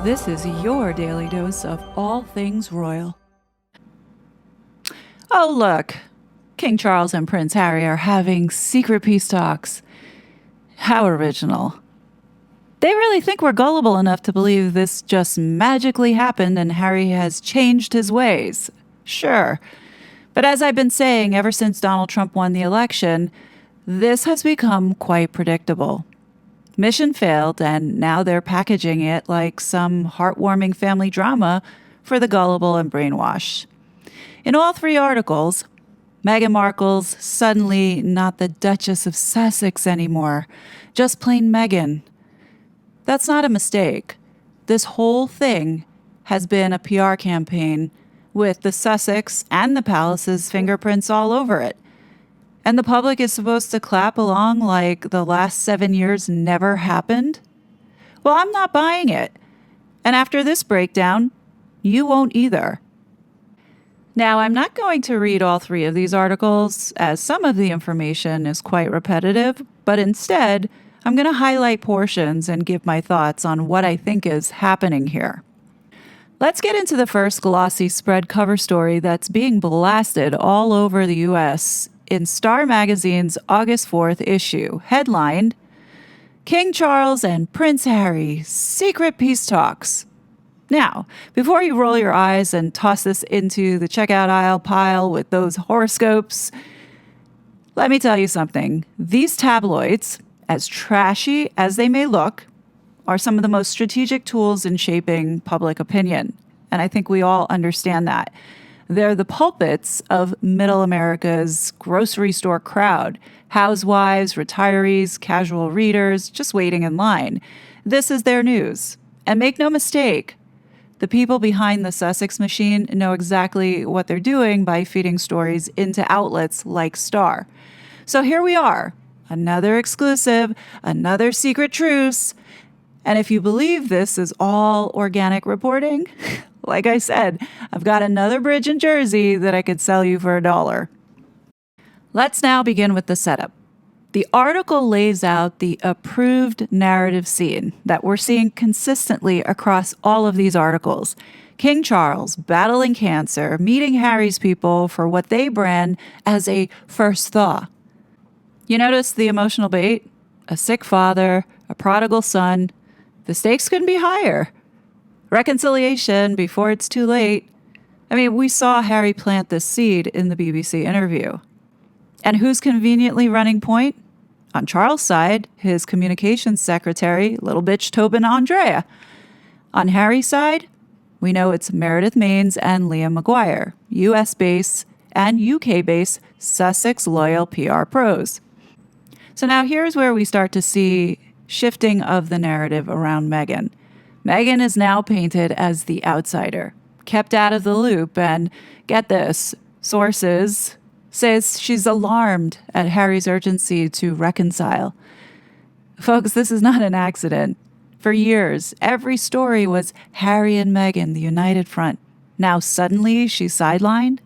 This is your daily dose of all things royal. Oh, look. King Charles and Prince Harry are having secret peace talks. How original. They really think we're gullible enough to believe this just magically happened and Harry has changed his ways. Sure. But as I've been saying ever since Donald Trump won the election, this has become quite predictable. Mission failed, and now they're packaging it like some heartwarming family drama for the gullible and brainwashed. In all three articles, Meghan Markle's suddenly not the Duchess of Sussex anymore, just plain Meghan. That's not a mistake. This whole thing has been a PR campaign with the Sussex and the palace's fingerprints all over it. And the public is supposed to clap along like the last 7 years never happened? Well, I'm not buying it. And after this breakdown, you won't either. Now, I'm not going to read all three of these articles, as some of the information is quite repetitive, but instead, I'm going to highlight portions and give my thoughts on what I think is happening here. Let's get into the first glossy spread cover story that's being blasted all over the U.S. in Star Magazine's August 4th issue, headlined, King Charles and Prince Harry, Secret Peace Talks. Now, before you roll your eyes and toss this into the checkout aisle pile with those horoscopes, let me tell you something. These tabloids, as trashy as they may look, are some of the most strategic tools in shaping public opinion. And I think we all understand that. They're the pulpits of middle America's grocery store crowd, housewives, retirees, casual readers, just waiting in line. This is their news. And make no mistake, the people behind the Sussex machine know exactly what they're doing by feeding stories into outlets like Star. So here we are, another exclusive, another secret truce. And if you believe this is all organic reporting, like I said, I've got another bridge in Jersey that I could sell you for $1. Let's now begin with the setup. The article lays out the approved narrative scene that we're seeing consistently across all of these articles. King Charles battling cancer, meeting Harry's people for what they brand as a first thaw. You notice the emotional bait? A sick father, a prodigal son. The stakes couldn't be higher. Reconciliation before it's too late. I mean, we saw Harry plant this seed in the BBC interview. And who's conveniently running point? On Charles' side, his communications secretary, little bitch Tobin Andrea. On Harry's side, we know it's Meredith Maines and Liam Maguire, US-based and UK-based Sussex loyal PR pros. So now here's where we start to see shifting of the narrative around Meghan. Meghan is now painted as the outsider, kept out of the loop, and get this, sources says she's alarmed at Harry's urgency to reconcile. Folks, this is not an accident. For years, every story was Harry and Meghan, the united front. Now suddenly she's sidelined?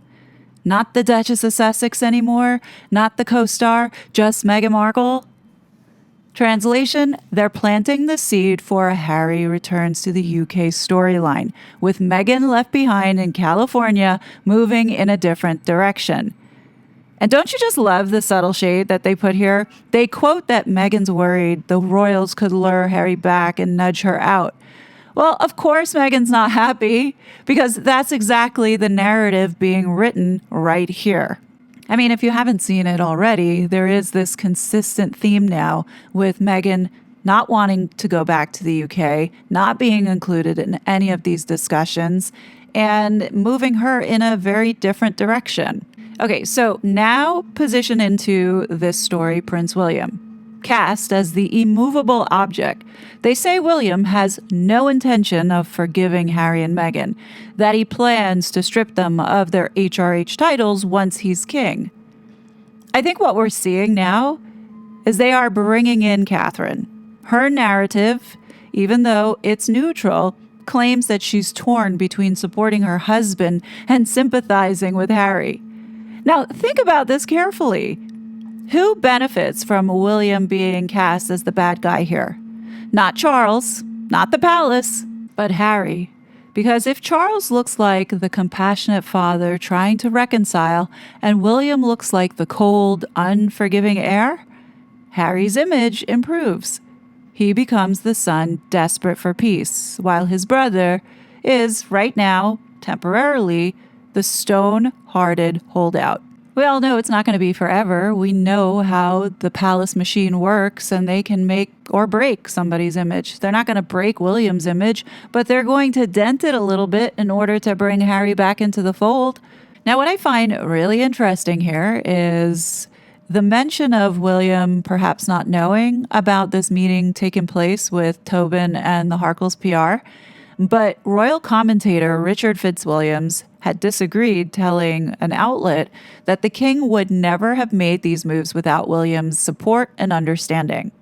Not the Duchess of Sussex anymore, not the co-star, just Meghan Markle. Translation, they're planting the seed for a Harry returns to the UK storyline, with Meghan left behind in California, moving in a different direction. And don't you just love the subtle shade that they put here? They quote that Meghan's worried the royals could lure Harry back and nudge her out. Well, of course Meghan's not happy, because that's exactly the narrative being written right here. I mean, if you haven't seen it already, there is this consistent theme now with Meghan not wanting to go back to the UK, not being included in any of these discussions, and moving her in a very different direction. Okay, so now position into this story Prince William. Cast as the immovable object, they say William has no intention of forgiving Harry and Meghan, that he plans to strip them of their HRH titles once he's king. I think what we're seeing now is they are bringing in Catherine. Her narrative, even though it's neutral, claims that she's torn between supporting her husband and sympathizing with Harry. Now, think about this carefully. Who benefits from William being cast as the bad guy here? Not Charles, not the palace. But Harry, because if Charles looks like the compassionate father trying to reconcile and William looks like the cold, unforgiving heir, Harry's image improves. He becomes the son desperate for peace, while his brother is, right now, temporarily, the stone-hearted holdout. We all know it's not going to be forever. We know how the palace machine works, and they can make or break somebody's image. They're not going to break William's image, but they're going to dent it a little bit in order to bring Harry back into the fold. Now, what I find really interesting here is the mention of William perhaps not knowing about this meeting taking place with Tobin and the Harkles PR. But royal commentator Richard Fitzwilliams had disagreed, telling an outlet that the king would never have made these moves without William's support and understanding.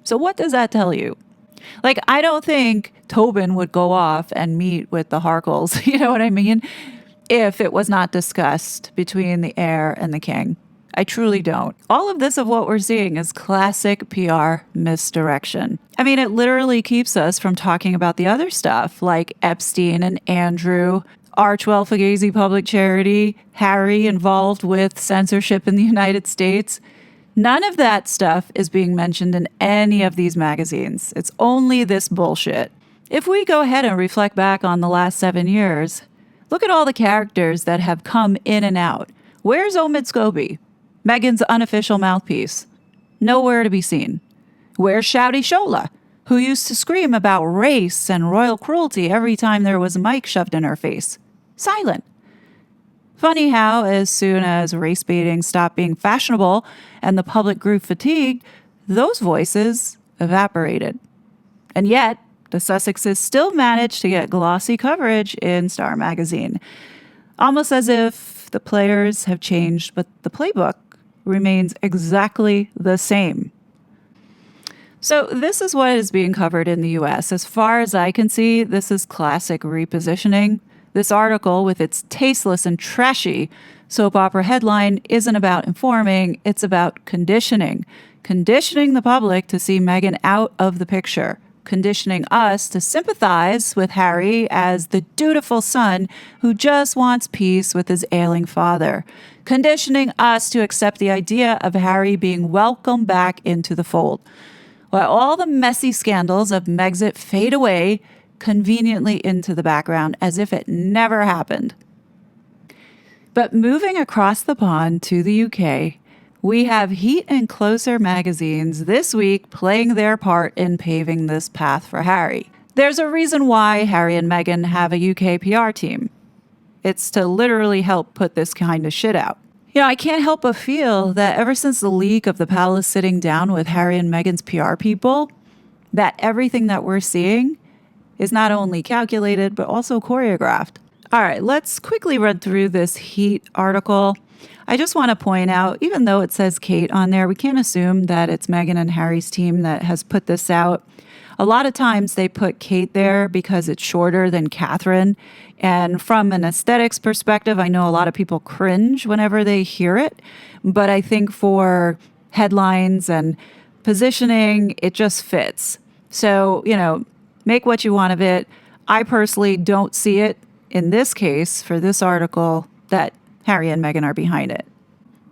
So what does that tell you? Like, I don't think Tobin would go off and meet with the Harkles, you know what I mean, if it was not discussed between the heir and the king. I truly don't. All of this of what we're seeing is classic PR misdirection. I mean, it literally keeps us from talking about the other stuff like Epstein and Andrew, Archwell Fugazi Public Charity, Harry involved with censorship in the United States. None of that stuff is being mentioned in any of these magazines. It's only this bullshit. If we go ahead and reflect back on the last 7 years, look at all the characters that have come in and out. Where's Omid Scobie? Meghan's unofficial mouthpiece. Nowhere to be seen. Where's Shouty Shola, who used to scream about race and royal cruelty every time there was a mic shoved in her face? Silent. Funny how, as soon as race baiting stopped being fashionable and the public grew fatigued, those voices evaporated. And yet, the Sussexes still managed to get glossy coverage in Star magazine. Almost as if the players have changed, but the playbook remains exactly the same. So this is what is being covered in the US. As far as I can see, this is classic repositioning. This article, with its tasteless and trashy soap opera headline, isn't about informing, it's about conditioning. Conditioning the public to see Meghan out of the picture. Conditioning us to sympathize with Harry as the dutiful son who just wants peace with his ailing father. Conditioning us to accept the idea of Harry being welcomed back into the fold. While all the messy scandals of Megxit fade away conveniently into the background as if it never happened. But moving across the pond to the UK, we have Heat and Closer magazines this week playing their part in paving this path for Harry. There's a reason why Harry and Meghan have a UK PR team. It's to literally help put this kind of shit out. You know, I can't help but feel that ever since the leak of the palace sitting down with Harry and Meghan's PR people, that everything that we're seeing is not only calculated, but also choreographed. All right, let's quickly run through this Heat article. I just want to point out, even though it says Kate on there, we can't assume that it's Meghan and Harry's team that has put this out. A lot of times they put Kate there because it's shorter than Catherine. And from an aesthetics perspective, I know a lot of people cringe whenever they hear it. But I think for headlines and positioning, it just fits. So, you know, make what you want of it. I personally don't see it in this case for this article that Harry and Meghan are behind it.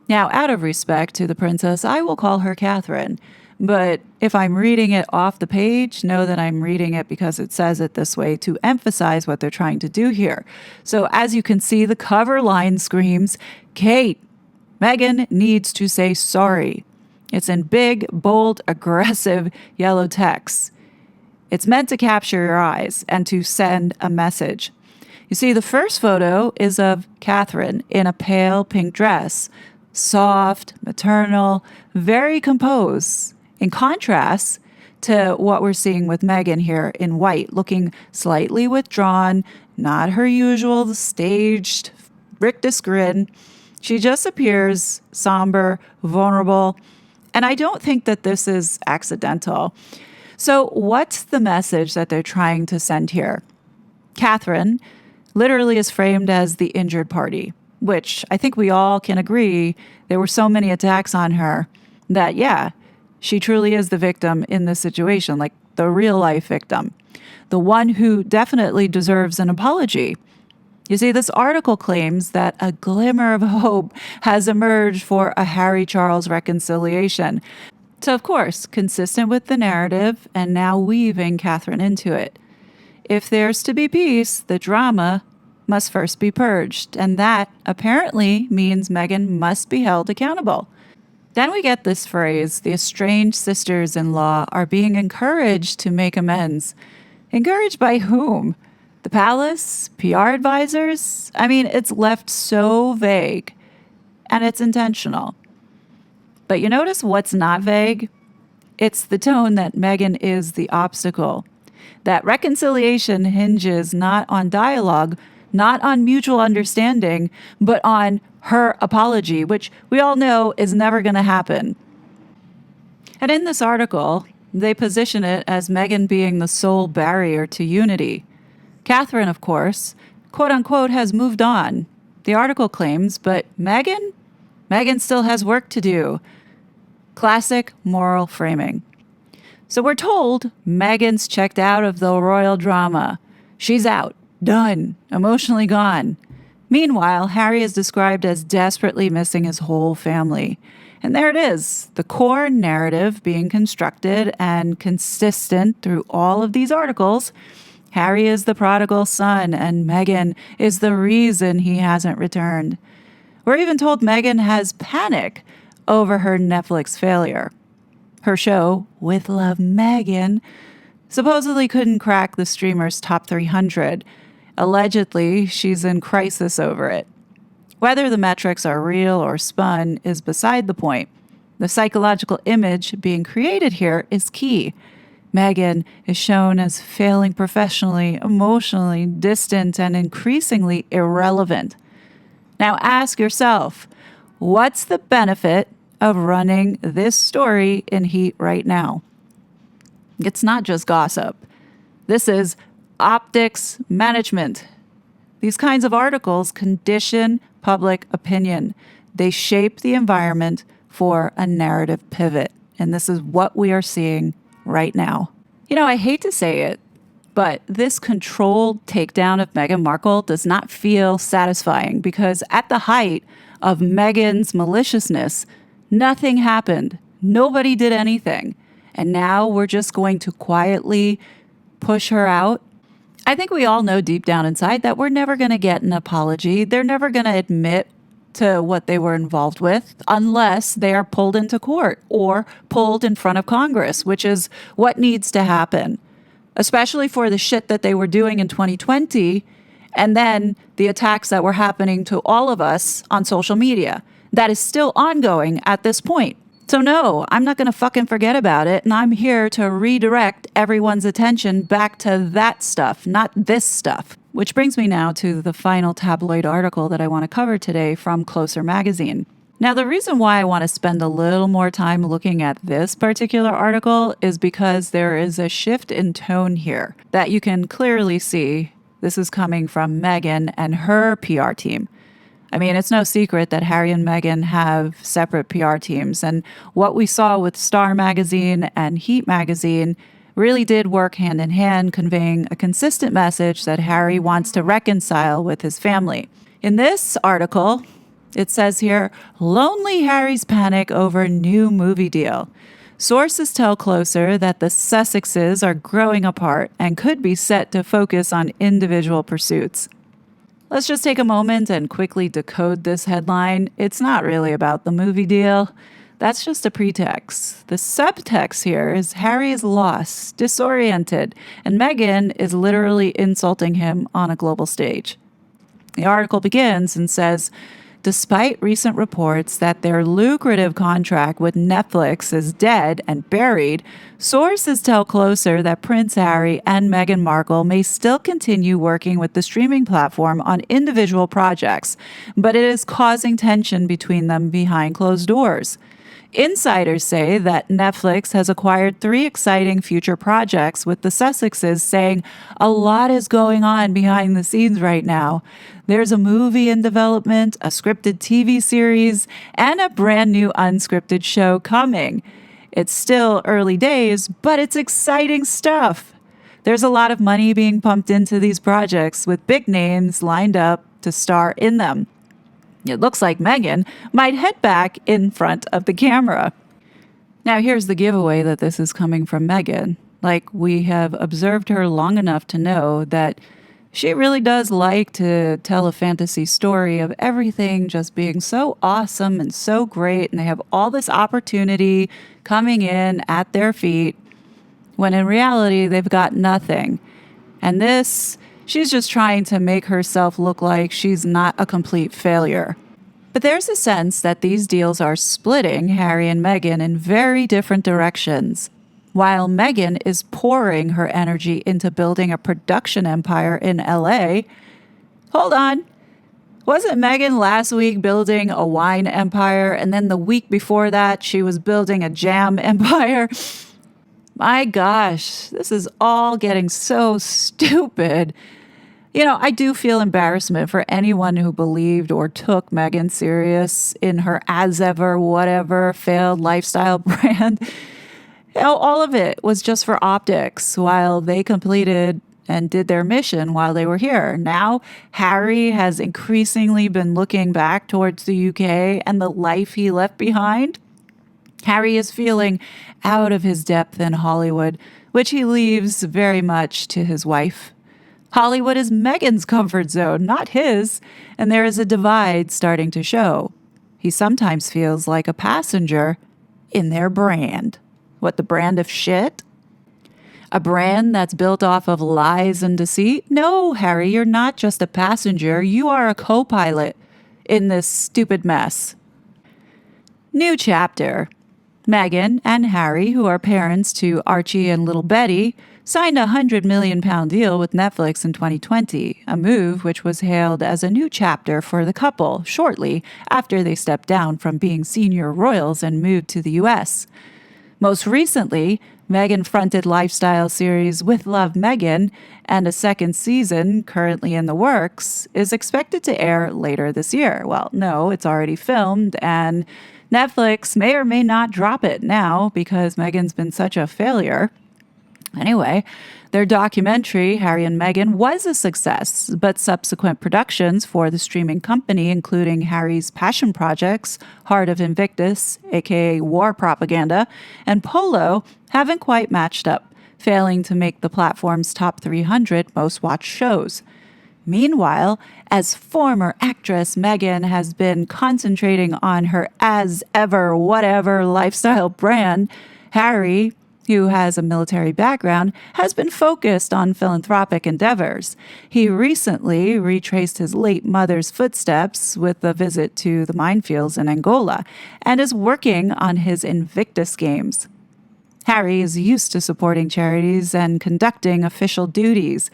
Now, out of respect to the princess, I will call her Catherine. But if I'm reading it off the page, know that I'm reading it because it says it this way to emphasize what they're trying to do here. So as you can see, the cover line screams, Kate, Meghan needs to say sorry. It's in big, bold, aggressive yellow text. It's meant to capture your eyes and to send a message. You see, the first photo is of Catherine in a pale pink dress, soft, maternal, very composed, in contrast to what we're seeing with Meghan here in white, looking slightly withdrawn, not her usual staged, rictus grin. She just appears somber, vulnerable, and I don't think that this is accidental. So what's the message that they're trying to send here? Catherine literally is framed as the injured party, which I think we all can agree there were so many attacks on her that, yeah, she truly is the victim in this situation, like the real life victim. the one who definitely deserves an apology. You see, this article claims that a glimmer of hope has emerged for a Harry Charles reconciliation. So, of course, consistent with the narrative and now weaving Catherine into it. If there's to be peace, the drama must first be purged, and that apparently means Meghan must be held accountable. Then we get this phrase, the estranged sisters-in-law are being encouraged to make amends. Encouraged by whom? The palace? PR advisors? I mean, it's left so vague, and it's intentional. But you notice what's not vague? It's the tone that Meghan is the obstacle. That reconciliation hinges not on dialogue, not on mutual understanding, but on her apology, which we all know is never going to happen. And in this article, they position it as Meghan being the sole barrier to unity. Catherine, of course, quote unquote, has moved on. The article claims, but Meghan? Meghan still has work to do. Classic moral framing. So we're told Meghan's checked out of the royal drama. She's out, done, emotionally gone. Meanwhile, Harry is described as desperately missing his whole family. And there it is, the core narrative being constructed and consistent through all of these articles. Harry is the prodigal son, and Meghan is the reason he hasn't returned. We're even told Meghan has panic over her Netflix failure. Her show, With Love Meghan, supposedly couldn't crack the streamer's top 300. Allegedly, she's in crisis over it. Whether the metrics are real or spun is beside the point. The psychological image being created here is key. Meghan is shown as failing professionally, emotionally, distant, and increasingly irrelevant. Now ask yourself, what's the benefit of running this story in heat right now? It's not just gossip. This is optics management. These kinds of articles condition public opinion. They shape the environment for a narrative pivot. And this is what we are seeing right now. You know, I hate to say it, but this controlled takedown of Meghan Markle does not feel satisfying because at the height of Meghan's maliciousness, nothing happened. Nobody did anything. And now we're just going to quietly push her out. I think we all know deep down inside that we're never going to get an apology. They're never going to admit to what they were involved with unless they are pulled into court or pulled in front of Congress, which is what needs to happen, especially for the shit that they were doing in 2020 and then the attacks that were happening to all of us on social media. That is still ongoing at this point. So no, I'm not going to fucking forget about it. And I'm here to redirect everyone's attention back to that stuff, not this stuff. Which brings me now to the final tabloid article that I want to cover today from Closer magazine. Now, the reason why I want to spend a little more time looking at this particular article is because there is a shift in tone here that you can clearly see. This is coming from Meghan and her PR team. I mean, it's no secret that Harry and Meghan have separate PR teams. And what we saw with Star Magazine and Heat Magazine really did work hand in hand, conveying a consistent message that Harry wants to reconcile with his family. In this article, it says here, lonely Harry's panic over new movie deal. Sources tell Closer that the Sussexes are growing apart and could be set to focus on individual pursuits. Let's just take a moment and quickly decode this headline. It's not really about the movie deal. That's just a pretext. The subtext here is Harry is lost, disoriented, and Meghan is literally insulting him on a global stage. The article begins and says, despite recent reports that their lucrative contract with Netflix is dead and buried, sources tell Closer that Prince Harry and Meghan Markle may still continue working with the streaming platform on individual projects, but it is causing tension between them behind closed doors. Insiders say that Netflix has acquired 3 exciting future projects, with the Sussexes saying a lot is going on behind the scenes right now. There's a movie in development, a scripted TV series, and a brand new unscripted show coming. It's still early days, but it's exciting stuff. There's a lot of money being pumped into these projects with big names lined up to star in them. It looks like Meghan might head back in front of the camera. Now, here's the giveaway that this is coming from Meghan. Like, we have observed her long enough to know that she really does like to tell a fantasy story of everything just being so awesome and so great, and they have all this opportunity coming in at their feet, when in reality, they've got nothing. And this, she's just trying to make herself look like she's not a complete failure. But there's a sense that these deals are splitting Harry and Meghan in very different directions. While Meghan is pouring her energy into building a production empire in LA, hold on, wasn't Meghan last week building a wine empire, and then the week before that she was building a jam empire? My gosh, this is all getting so stupid. You know, I do feel embarrassment for anyone who believed or took Meghan serious in her as ever, whatever, failed lifestyle brand. You know, all of it was just for optics while they completed and did their mission while they were here. Now, Harry has increasingly been looking back towards the UK and the life he left behind. Harry is feeling out of his depth in Hollywood, which he leaves very much to his wife. Hollywood is Meghan's comfort zone, not his, and there is a divide starting to show. He sometimes feels like a passenger in their brand. What, the brand of shit? A brand that's built off of lies and deceit? No, Harry, you're not just a passenger. You are a co-pilot in this stupid mess. New chapter. Meghan and Harry, who are parents to Archie and little Betty, signed a £100 million deal with Netflix in 2020, a move which was hailed as a new chapter for the couple shortly after they stepped down from being senior royals and moved to the US. Most recently, Meghan fronted lifestyle series With Love Meghan, and a second season, currently in the works, is expected to air later this year. Well, no, it's already filmed, and Netflix may or may not drop it now because Meghan's been such a failure. Anyway, their documentary, Harry and Meghan, was a success, but subsequent productions for the streaming company, including Harry's passion projects, Heart of Invictus, aka War Propaganda, and Polo, haven't quite matched up, failing to make the platform's top 300 most watched shows. Meanwhile, as former actress, Meghan has been concentrating on her as-ever whatever lifestyle brand. Harry, who has a military background, has been focused on philanthropic endeavors. He recently retraced his late mother's footsteps with a visit to the minefields in Angola and is working on his Invictus Games. Harry is used to supporting charities and conducting official duties.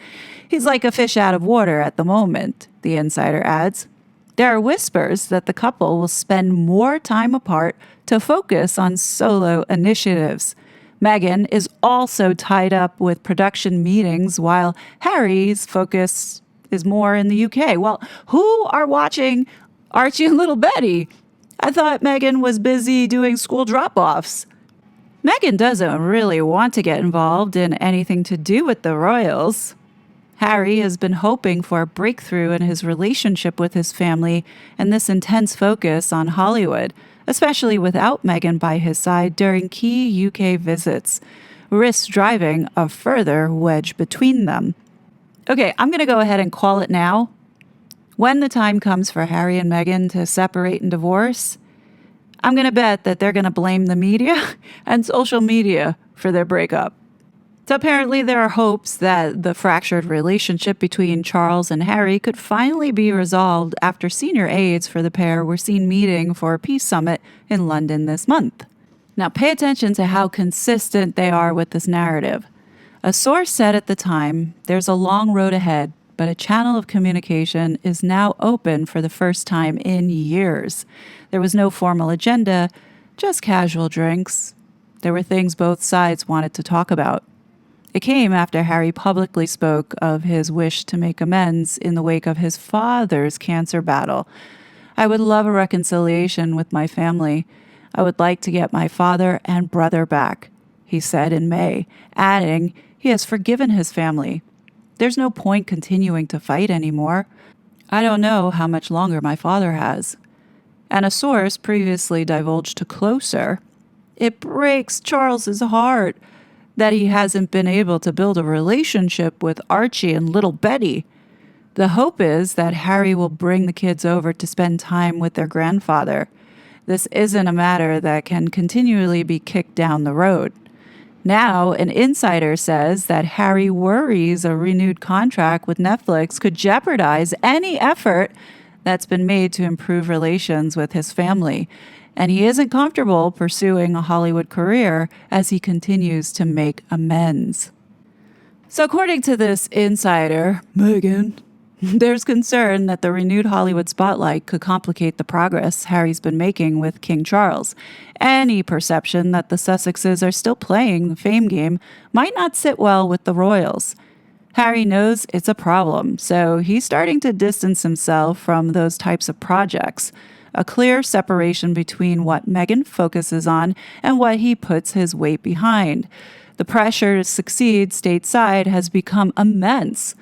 He's like a fish out of water at the moment, the insider adds. There are whispers that the couple will spend more time apart to focus on solo initiatives. Meghan is also tied up with production meetings while Harry's focus is more in the UK. Well, who are watching Archie and little Betty? I thought Meghan was busy doing school drop-offs. Meghan doesn't really want to get involved in anything to do with the royals. Harry has been hoping for a breakthrough in his relationship with his family and this intense focus on Hollywood, especially without Meghan by his side during key UK visits, risks driving a further wedge between them. Okay, I'm going to go ahead and call it now. When the time comes for Harry and Meghan to separate and divorce, I'm going to bet that they're going to blame the media and social media for their breakup. So apparently there are hopes that the fractured relationship between Charles and Harry could finally be resolved after senior aides for the pair were seen meeting for a peace summit in London this month. Now pay attention to how consistent they are with this narrative. A source said at the time, there's a long road ahead, but a channel of communication is now open for the first time in years. There was no formal agenda, just casual drinks. There were things both sides wanted to talk about. It came after Harry publicly spoke of his wish to make amends in the wake of his father's cancer battle. I would love a reconciliation with my family. I would like to get my father and brother back. he said in May, adding he has forgiven his family. There's no point continuing to fight anymore. I don't know how much longer my father has. And a source previously divulged to Closer, it breaks Charles's heart that he hasn't been able to build a relationship with Archie and little Betty. The hope is that Harry will bring the kids over to spend time with their grandfather. This isn't a matter that can continually be kicked down the road. Now, an insider says that Harry worries a renewed contract with Netflix could jeopardize any effort that's been made to improve relations with his family, and he isn't comfortable pursuing a Hollywood career as he continues to make amends. So according to this insider, Meghan, there's concern that the renewed Hollywood spotlight could complicate the progress Harry's been making with King Charles. Any perception that the Sussexes are still playing the fame game might not sit well with the royals. Harry knows it's a problem, so he's starting to distance himself from those types of projects. A clear separation between what Meghan focuses on and what he puts his weight behind. The pressure to succeed stateside has become immense.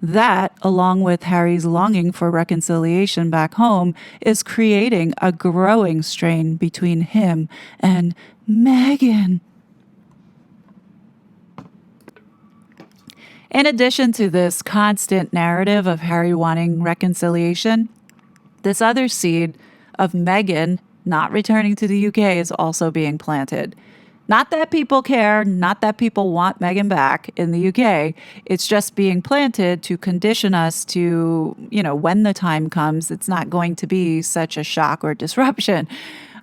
That, along with Harry's longing for reconciliation back home, is creating a growing strain between him and Meghan. In addition to this constant narrative of Harry wanting reconciliation, this other seed of Meghan not returning to the UK is also being planted. Not that people care, not that people want Meghan back in the UK. It's just being planted to condition us to, when the time comes, it's not going to be such a shock or disruption.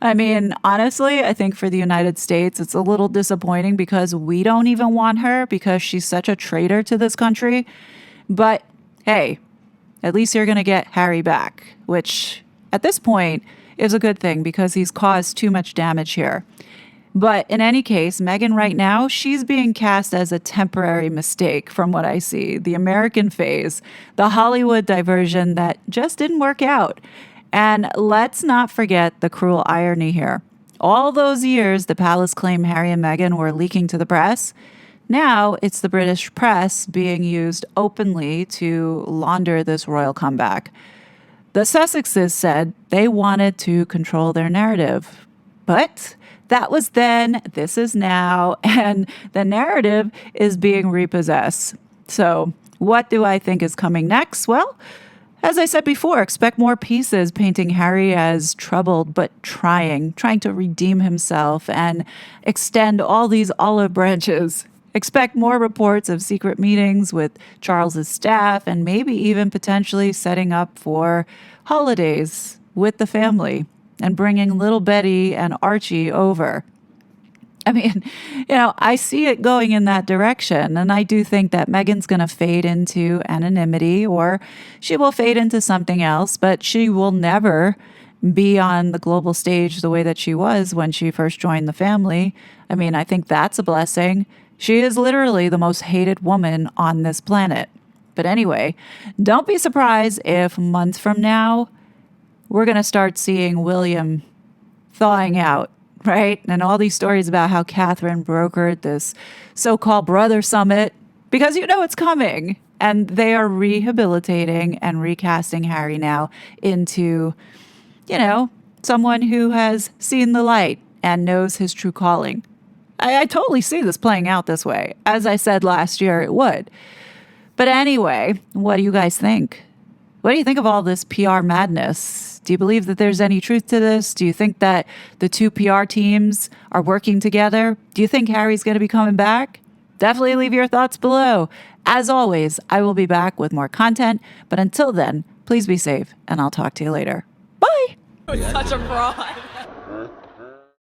I mean, honestly, I think for the United States, it's a little disappointing because we don't even want her because she's such a traitor to this country. But hey, at least you're going to get Harry back, which at this point is a good thing because he's caused too much damage here. But in any case, Meghan right now, she's being cast as a temporary mistake from what I see. The American phase, the Hollywood diversion that just didn't work out. And let's not forget the cruel irony here. All those years, the palace claimed Harry and Meghan were leaking to the press. Now it's the British press being used openly to launder this royal comeback. The Sussexes said they wanted to control their narrative. But that was then, this is now, and the narrative is being repossessed. So what do I think is coming next? Well, as I said before, expect more pieces painting Harry as troubled but trying to redeem himself and extend all these olive branches. Expect more reports of secret meetings with Charles's staff and maybe even potentially setting up for holidays with the family and bringing little Betty and Archie over. I mean, I see it going in that direction. And I do think that Meghan's going to fade into anonymity or she will fade into something else, but she will never be on the global stage the way that she was when she first joined the family. I mean, I think that's a blessing. She is literally the most hated woman on this planet. But anyway, don't be surprised if months from now, we're going to start seeing William thawing out, right? And all these stories about how Catherine brokered this so-called brother summit because it's coming. And they are rehabilitating and recasting Harry now into, someone who has seen the light and knows his true calling. I totally see this playing out this way. As I said last year, it would. But anyway, what do you guys think? What do you think of all this PR madness? Do you believe that there's any truth to this? Do you think that the two PR teams are working together? Do you think Harry's going to be coming back? Definitely leave your thoughts below. As always, I will be back with more content. But until then, please be safe, and I'll talk to you later. Bye! Such a fraud.